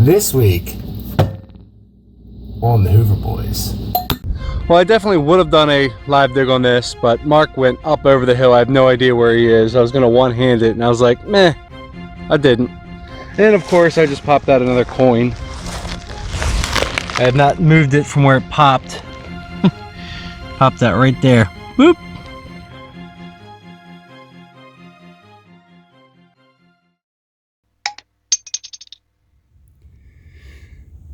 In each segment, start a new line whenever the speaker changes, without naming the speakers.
This week on the Hoover Boys.
Well, I definitely would have done a live dig on this, but Mark went up over the hill. I have no idea where he is. I was going to one-hand it, and I was like, meh, I didn't. And of course, I just popped out another coin. I had not moved it from where it popped. Popped that right there. Boop.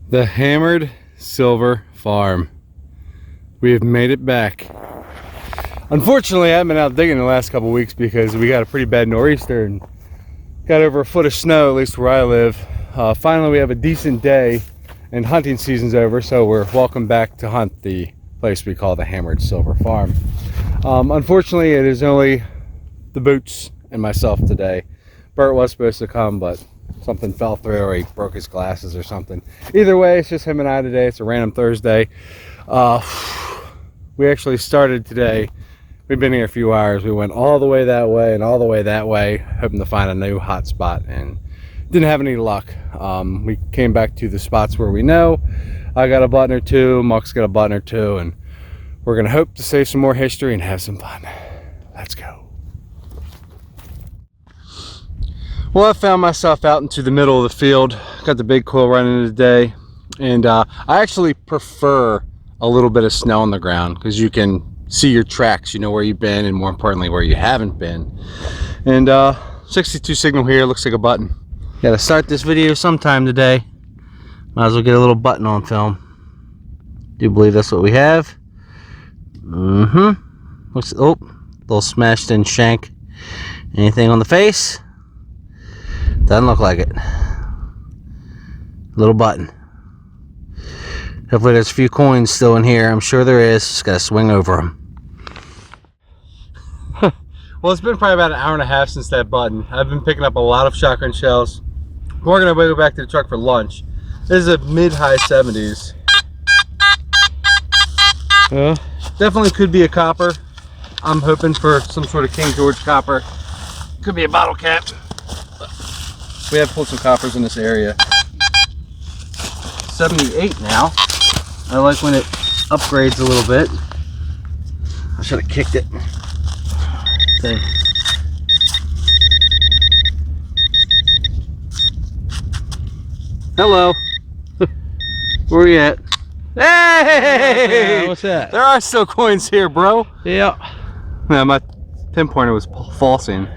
The Hammered Silver Farm. We have made it back. Unfortunately, I haven't been out digging the last couple weeks because we got a pretty bad nor'easter and got over a foot of snow, at least where I live. Finally, we have a decent day and hunting season's over, so we're welcome back to hunt the place we call the Hammered Silver Farm. Unfortunately, it is only the Boots and myself today. Bert was supposed to come, but something fell through or he broke his glasses or something. Either way, it's just him and I today. It's a random Thursday. We actually started today. We've been here a few hours. We went all the way that way and all the way that way, hoping to find a new hot spot, and didn't have any luck. We came back to the spots where we know. I got a button or two, Mark's got a button or two, and we're gonna hope to save some more history and have some fun. Let's go. Well, I found myself out into the middle of the field. Got the big quill running today, and I actually prefer a little bit of snow on the ground because you can see your tracks, you know where you've been, and more importantly where you haven't been. And 62 signal here, looks like a button. Gotta start this video sometime today. Might as well get a little button on film. Do believe that's what we have. Looks, oh, little smashed in shank. Anything on the face? Doesn't look like it. Little button. Hopefully there's a few coins still in here. I'm sure there is. Just gotta swing over them. Well, it's been probably about an hour and a half since that button. I've been picking up a lot of shotgun shells. We're gonna go back to the truck for lunch. This is a mid-high 70s. Definitely could be a copper. I'm hoping for some sort of King George copper. Could be a bottle cap. We have pulled some coppers in this area. 78 now. I like when it upgrades a little bit. I should have kicked it. Okay. Hello. Where are you at? Hey!
What's that?
There are still coins here, bro.
Yeah.
Yeah, my pinpointer was falsing.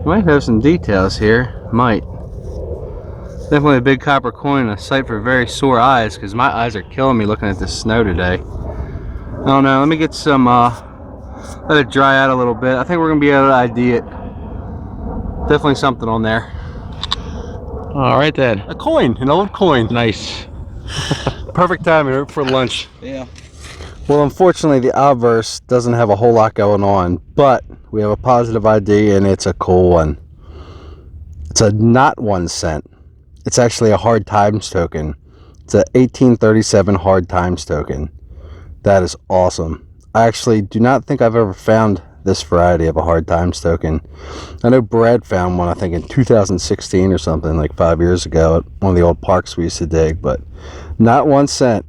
Might have some details here. Might. Definitely a big copper coin, a sight for very sore eyes, because my eyes are killing me looking at this snow today. I don't know. Let me get some, let it dry out a little bit. I think we're going to be able to ID it. Definitely something on there.
All right then.
A coin, an old coin.
Nice.
Perfect timing for lunch.
Yeah.
Well, unfortunately, the obverse doesn't have a whole lot going on, but we have a positive ID, and it's a cool one. It's a not 1 cent. It's actually a hard times token. It's a 1837 hard times token. That is awesome. I actually do not think I've ever found this variety of a hard times token. I know Brad found one, I think in 2016 or something, like 5 years ago at one of the old parks we used to dig, but not 1 cent.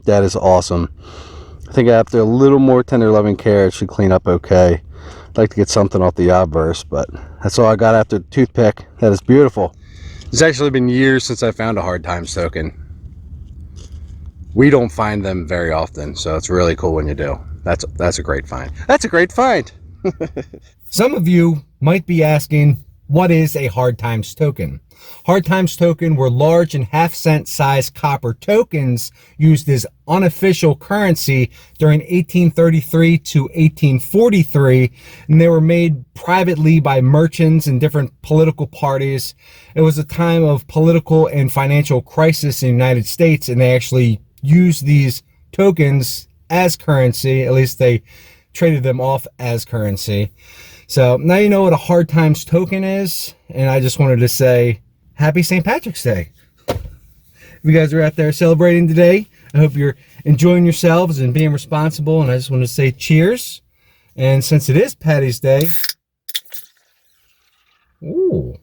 That is awesome. I think after a little more tender loving care, it should clean up okay. I'd like to get something off the obverse, but that's all I got after the toothpick. That is beautiful. It's actually been years since I found a hard times token. We don't find them very often, so it's really cool when you do. That's a great find. That's a great find.
Some of you might be asking, what is a hard times token? Hard times token were large and half-cent size copper tokens used as unofficial currency during 1833 to 1843, and they were made privately by merchants and different political parties. It was a time of political and financial crisis in the United States, and they actually used these tokens as currency. At least they traded them off as currency. So now you know what a hard times token is, and I just wanted to say happy St. Patrick's Day. If you guys are out there celebrating today, I hope you're enjoying yourselves and being responsible, and I just want to say cheers. And since it is Patty's Day, ooh,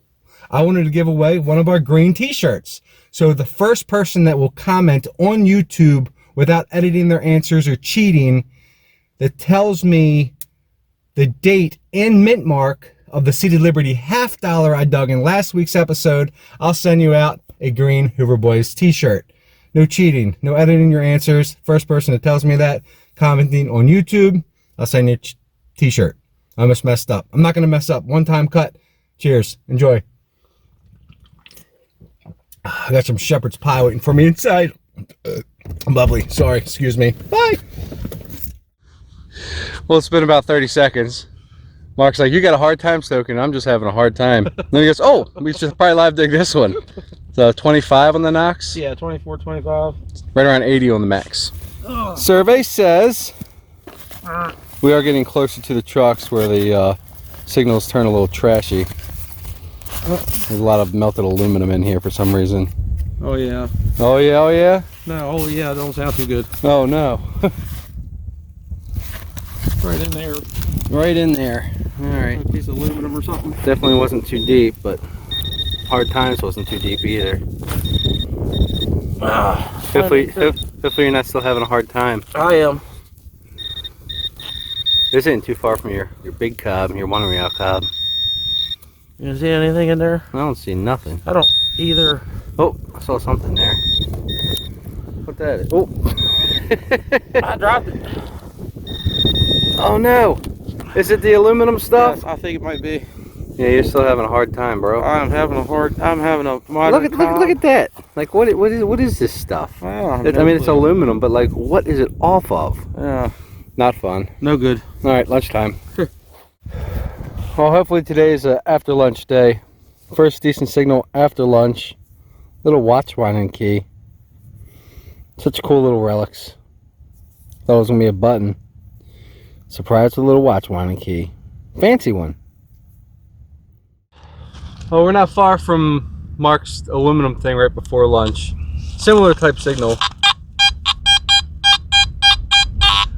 I wanted to give away one of our green t-shirts. So the first person that will comment on YouTube without editing their answers or cheating, that tells me the date and mint mark of the Seated Liberty $50 I dug in last week's episode, I'll send you out a green Hoover Boys t-shirt. No cheating, no editing your answers. First person that tells me that, commenting on YouTube, I'll send you a t-shirt. I almost messed up. I'm not going to mess up. One time cut. Cheers. Enjoy. I got some shepherd's pie waiting for me inside. Lovely. Sorry. Excuse me. Bye.
Well, it's been about 30 seconds. Mark's like, you got a hard time stoking. I'm just having a hard time. Then he goes, oh, we should probably live dig this one. So 25 on the Knox?
Yeah, 24, 25.
Right around 80 on the max. Survey says we are getting closer to the trucks where the signals turn a little trashy. There's a lot of melted aluminum in here for some reason.
Oh, yeah.
Oh, yeah, oh, yeah?
No, oh, yeah, don't sound too good.
Oh, no.
Right in there.
Right in there. All right.
A piece of aluminum or something.
Definitely wasn't too deep, but hard times wasn't too deep either. Hopefully you're not still having a hard time.
I am.
This isn't too far from your big cob, your 1 real cob.
You see anything in there?
I don't see nothing.
I don't either.
Oh, I saw something there. What that is? Oh.
I dropped it.
Oh no. Is it the aluminum stuff?
Yes, I think it might be.
Yeah, you're still having a hard time, bro.
I'm having a
Look
moderate
at that. Like what is this stuff?
Well,
I mean, it's aluminum, but like what is it off of?
Yeah.
Not fun.
No good.
All right, lunchtime. Well, hopefully today's after lunch day. First decent signal after lunch. Little watch winding key. Such cool little relics. Thought it was gonna be a button. Surprised with a little watch winding key. Fancy one. Well, we're not far from Mark's aluminum thing right before lunch. Similar type signal.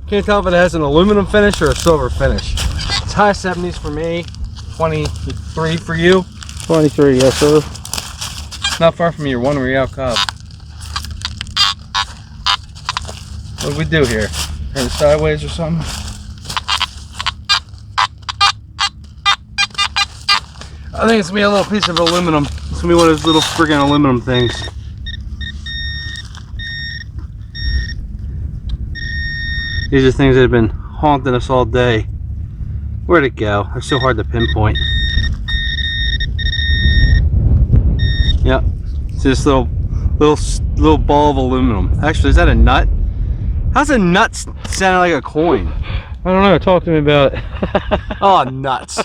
Can't tell if it has an aluminum finish or a silver finish. It's high 70s for me, 23 for you.
23, yes, sir.
Not far from your 1 real cob. What do we do here? Turn it sideways or something? I think it's gonna be a little piece of aluminum. It's gonna be one of those little friggin' aluminum things. These are things that have been haunting us all day. Where'd it go? They're so hard to pinpoint. Yep. It's this little ball of aluminum. Actually, is that a nut? How's a nut sound like a coin?
I don't know. Talk to me about it.
Oh, nuts.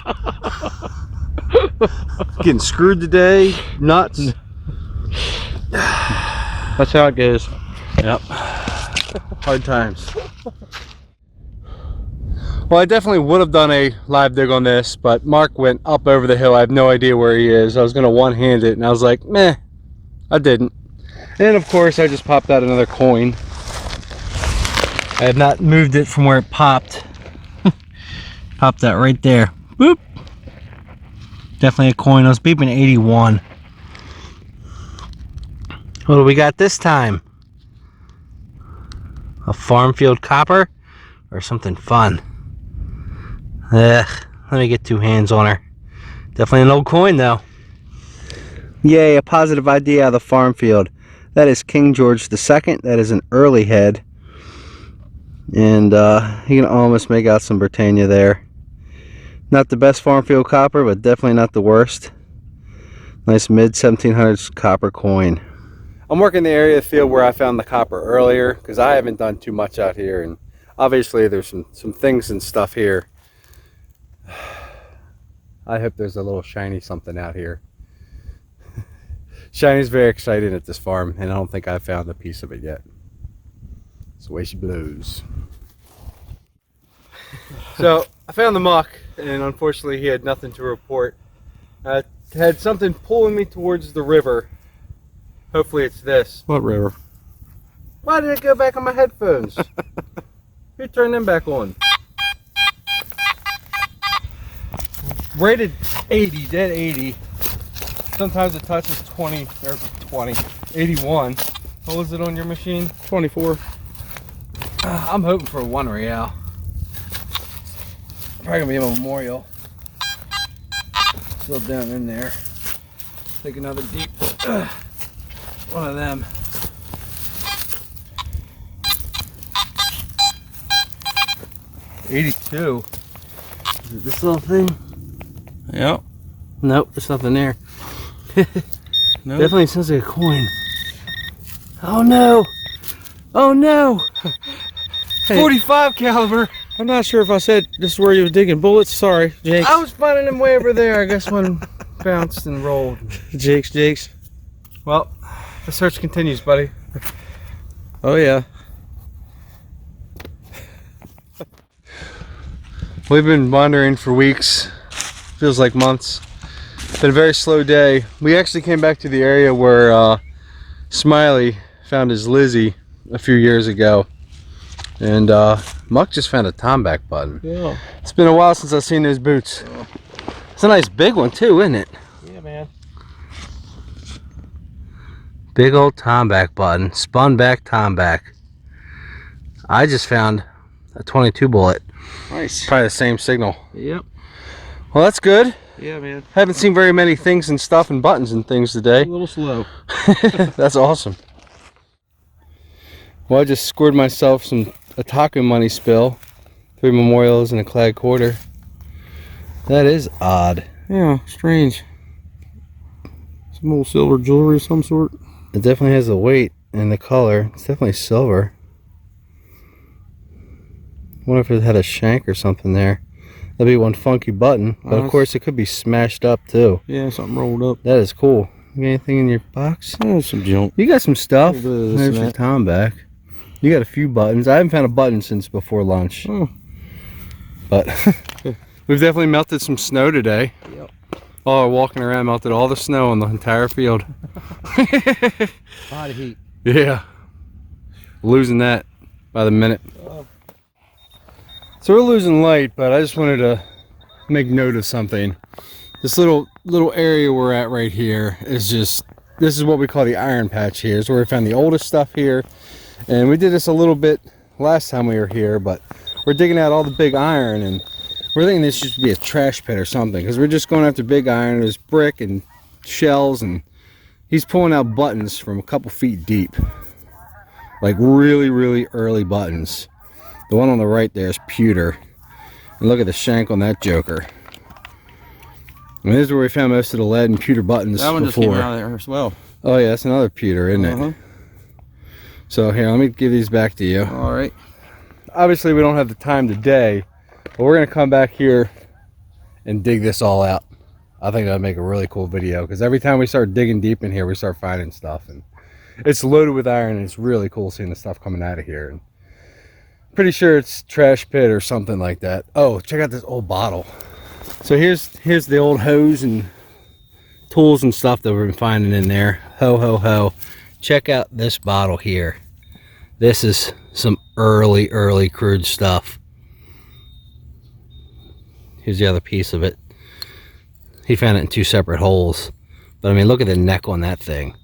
Getting screwed today. Nuts.
That's how it goes.
Yep. Hard times. Well, I definitely would have done a live dig on this, but Mark went up over the hill. I have no idea where he is. I was going to one-hand it, and I was like, meh, I didn't. And of course, I just popped out another coin. I have not moved it from where it popped. Popped that right there. Boop. Definitely a coin. I was beeping 81. What do we got this time? A farm field copper or something fun? Ugh, let me get 2 hands on her. Definitely an old coin though. Yay, a positive ID out of the farm field. That is King George II. That is an early head. And you can almost make out some Britannia there. Not the best farm field copper, but definitely not the worst. Nice mid 1700s copper coin. I'm working the area of the field where I found the copper earlier because I haven't done too much out here, and obviously there's some things and stuff here. I hope there's a little shiny something out here. Shiny's very excited at this farm, and I don't think I've found a piece of it yet. That's the way she blows. So I found the muck, and unfortunately he had nothing to report. I had something pulling me towards the river. Hopefully it's this.
What river?
Why did it go back on my headphones? Who turned them back on? Rated 80, dead 80.
Sometimes it touches 20 or 20, 81. What was it on your machine?
24.
I'm hoping for a 1 real. Probably gonna be a memorial. Still down in there. Take another deep one of them. $82. Is it this little thing?
Yep.
Nope, there's nothing there.
Nope.
Definitely sounds like a coin. Oh no! Oh no!
Hey.
45 caliber.
I'm not sure if I said this is where you were digging bullets. Sorry, Jakes.
I was finding them way over there. I guess one bounced and rolled.
Jakes.
Well, the search continues, buddy.
Oh yeah.
We've been wandering for weeks. Feels like months. Been a very slow day. We actually came back to the area where Smiley found his Lizzie a few years ago. And Muck just found a Tomback button.
Yeah.
It's been a while since I've seen those boots. It's a nice big one too, isn't it?
Yeah, man.
Big old Tomback button. Spun back Tomback. I just found a 22 bullet.
Nice.
Probably the same signal.
Yep.
Well, that's good.
Yeah, man.
Haven't seen very many things and stuff and buttons and things today.
A little slow.
That's awesome. Well, I just scored myself a taco money spill. 3 memorials and a clad quarter. That is odd.
Yeah, strange. Some old silver jewelry of some sort.
It definitely has the weight and the color. It's definitely silver. Wonder if it had a shank or something there. That'd be one funky button, but of course it could be smashed up too.
Yeah, something rolled up.
That is cool. You got anything in your box?
Oh, some junk.
You got some stuff.
A little bit of this
There's
and
your
that.
Tomback. You got a few buttons. I haven't found a button since before lunch.
Oh.
But we've definitely melted some snow today.
Yep.
Oh, we're walking around, melted all the snow on the entire field.
A lot of heat.
Yeah. Losing that by the minute.
Oh.
So we're losing light, but I just wanted to make note of something. This little area we're at right here is just, this is what we call the iron patch here. It's where we found the oldest stuff here. And we did this a little bit last time we were here, but we're digging out all the big iron, and we're thinking this should be a trash pit or something, because we're just going after big iron. There's brick and shells, and he's pulling out buttons from a couple feet deep. Like really, really early buttons. The one on the right there is pewter. And look at the shank on that joker. And this is where we found most of the lead and pewter buttons
That one
before.
just came out of there as well.
Oh yeah, that's another pewter, isn't it? So here, let me give these back to you.
All right.
Obviously we don't have the time today, but we're gonna come back here and dig this all out. I think that'll make a really cool video, because every time we start digging deep in here, we start finding stuff, and it's loaded with iron, and it's really cool seeing the stuff coming out of here. And pretty sure it's trash pit or something like that. Oh, check out this old bottle. So here's the old hose and tools and stuff that we've been finding in there. Ho. Check out this bottle here. This is some early crude stuff. Here's the other piece of it. He found it in 2 separate holes. But I mean, look at the neck on that thing.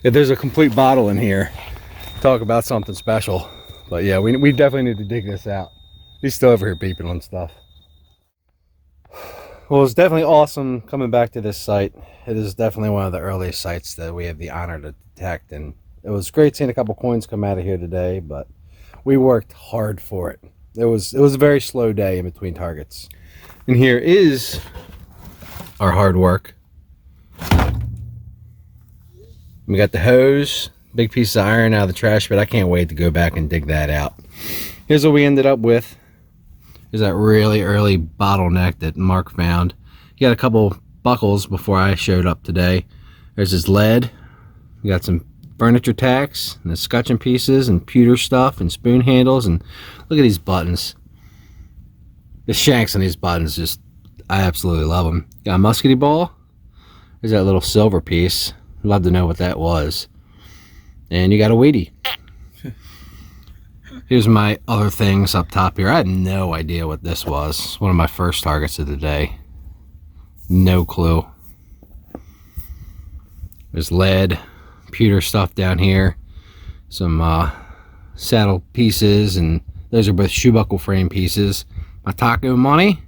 If there's a complete bottle in here, talk about something special. But yeah, we definitely need to dig this out. He's still over here beeping on stuff. Well, it's definitely awesome coming back to this site. It is definitely one of the earliest sites that we have the honor to detect, and it was great seeing a couple coins come out of here today, but we worked hard for it. It was a very slow day in between targets. And here is our hard work. We got the hose, big piece of iron out of the trash, but I can't wait to go back and dig that out. Here's what we ended up with. There's that really early bottleneck that Mark found. He got a couple buckles before I showed up today. There's his lead. We got some furniture tacks and the scutcheon pieces and pewter stuff and spoon handles, and look at these buttons. The shanks on these buttons, just, I absolutely love them. Got a muskety ball. There's that little silver piece. Love to know what that was. And you got a Wheatie. Here's my other things up top here. I had no idea what this was. One of my first targets of the day. No clue. There's lead, pewter stuff down here, some saddle pieces, and those are both shoe buckle frame pieces. My taco money.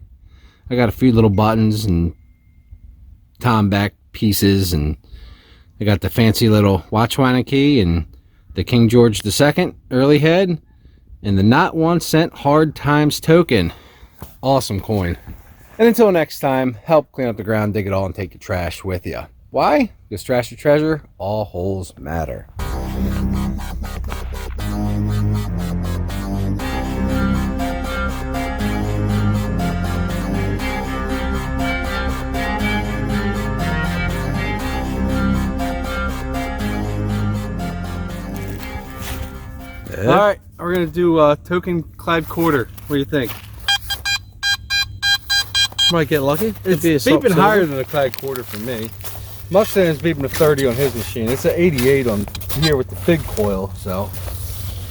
I got a few little buttons and tom back pieces, and I got the fancy little watch winding key and the King George II early head and the not 1 cent hard times token. Awesome coin. And until next time, help clean up the ground, dig it all, and take your trash with you. Why? Because trash or treasure, all holes matter.
All right, we're gonna do token clad quarter. What do you think? Might get lucky.
It's beeping higher than a clad quarter for me. Mustang's beeping a 30 on his machine. It's an 88 on here with the big coil, so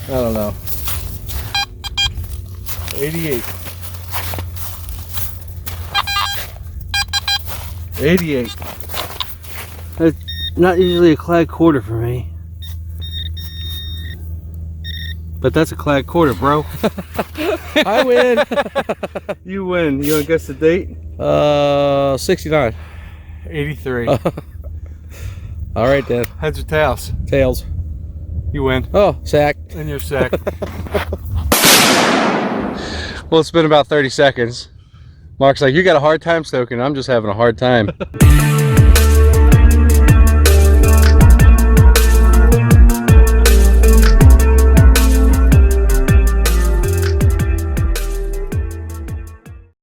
I don't know. 88. 88.
It's not usually a clad quarter for me. But that's a clad quarter, bro.
I win. You win. You want to guess the date?
69.
83.
All right then.
Heads or tails?
Tails.
You win.
Oh, sack.
And you're sack.
Well, it's been about 30 seconds. Mark's like, you got a hard time token. I'm just having a hard time.